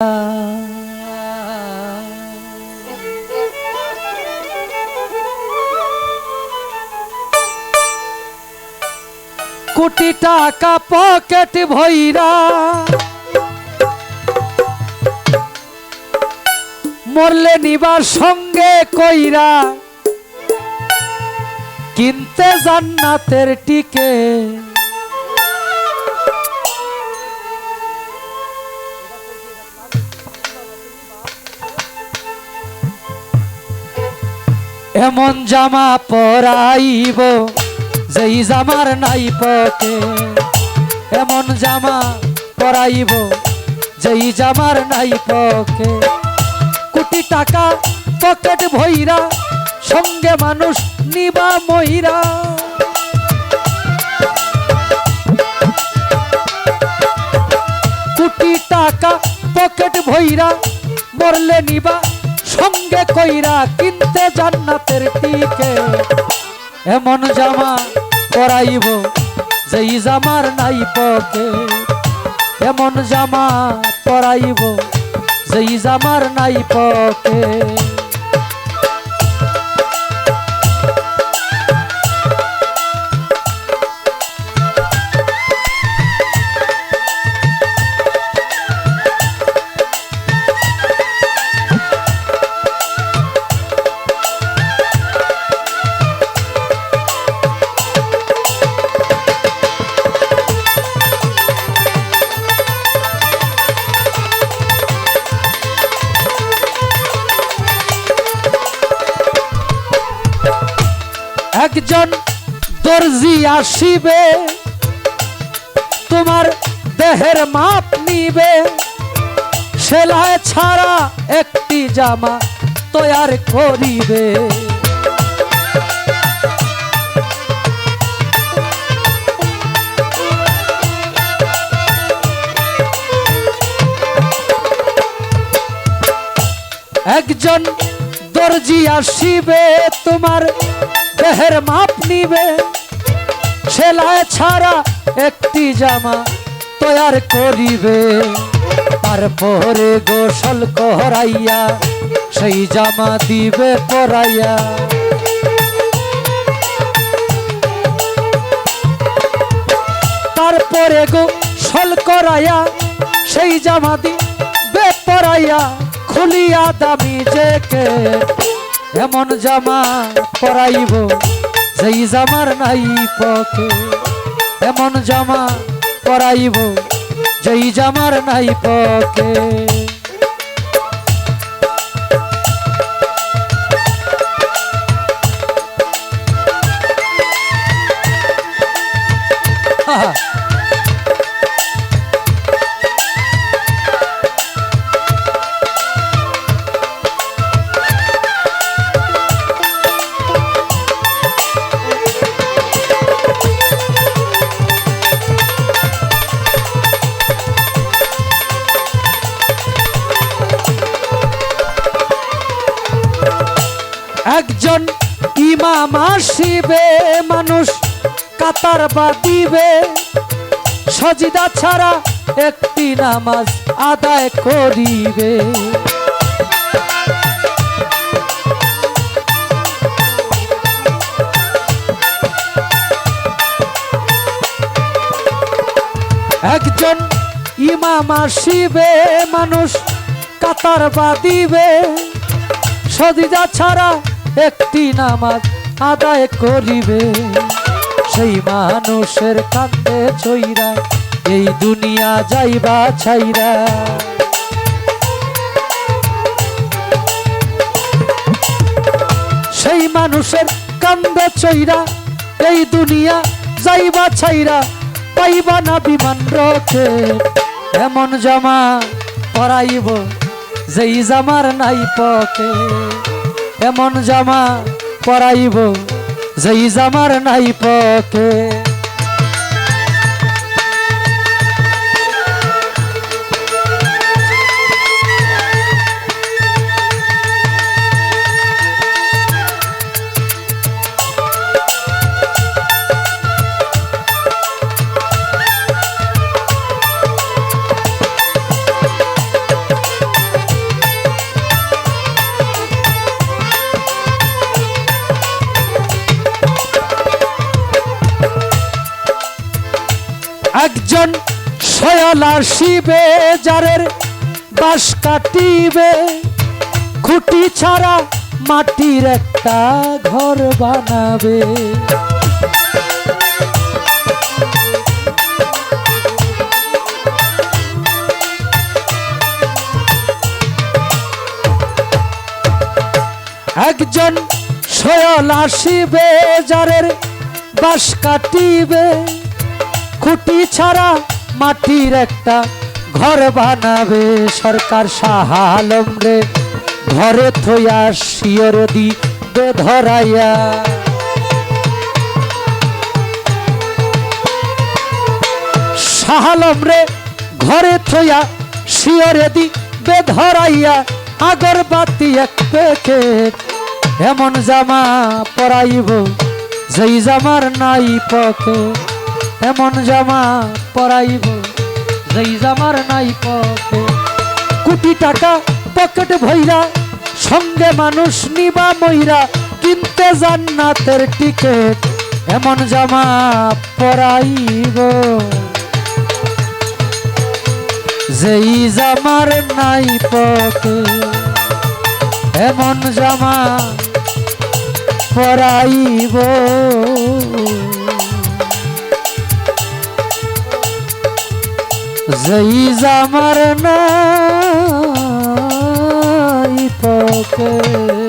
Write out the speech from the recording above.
কোটি টাকা পকেট ভইরা মরলে নিবার সঙ্গে কইরা কিনতে জান্নাতের টিকে এমন জামা পরাইব যেই জামার নাই পকে, এমন জামা পরাইব যেই জামার নাই পকে। কোটি টাকা পকেট ভইরা সঙ্গে মানুষ নিবা মইরা, কোটি টাকা পকেট ভইরা মরলে নিবা সঙ্গে কইরা কিনতে জান্নাতের টিকে। এমন জামা পরাইব যেই জামার নাই পকে, এমন জামা পরাইব যেই জামার নাই পকে। একজন দর্জি আসিবে তোমার দেহের মাপ নিবে, সেলাই ছাড়া একটি জামা তৈয়ার করিবে। একজন দর্জি আসিবে তোমার দেহের মাপ নিবে, সেলাই ছাড়া একটি জামা তৈয়ার করিবে। তারপরে গোসল করাইয়া সেই জামা দিবে পরাইয়া। তারপরে গোসল করাইয়া সেই জামা দিবে পরাইয়া, খুলিয়া দামি জেকে। এমন জামা পরাইব যেই জামার নাই পকে, এমন জামা পরাইব যেই জামার নাই পকে। একজন ইমাম আসিবে মানুষ কাতার বাঁধিবে, সজিদা ছাড়া একটি নামাজ আদায় করিবে। একজন ইমাম আসিবে মানুষ কাতার বাঁধিবে, সজিদা ছাড়া একটি নামাজ আদায় করিবে। সেই মানুষের কান্দে চইরা এই দুনিয়া যাইবা ছাইরা। সেই মানুষের কান্দে চইরা এই দুনিয়া যাইবা ছাইরা, পাইবা না বিমান রক্ষে। এমন জামা পরাইব যেই জামার নাই পকে, এমন জামা পরাইব যেই জামার নাই পকে। সয়ল আসিবে যারের বাঁশ কাটিবে, খুঁটি ছাড়া মাটির একটা ঘর বানাবে। একজন সয়ল আসিবে যারের বাঁশ কাটিবে, খুঁটি ছাড়া মাটির একটা ঘর বানাবে। সরকার শাহ আলম রে ঘরে থইয়া শিয়র দিবে ধরাইয়া, শাহ আলম রে ঘরে থইয়া শিয়রে দিবে ধরাইয়া, আগরবাতি এক প্যাকেট এমন জামা পরাইব যেই জামার নাই পকেট, এমন জামা পরাইব যেই জামার নাই পকেট। কোটি টাকা পকেট ভইরা সঙ্গে মানুষ নিবা মইরা, কিনতে জান্নাতের টিকেট এমন জামা পরাইব যেই জামার নাই পকেট, এমন জামা পরাইব যেই জামার নাই পকেট।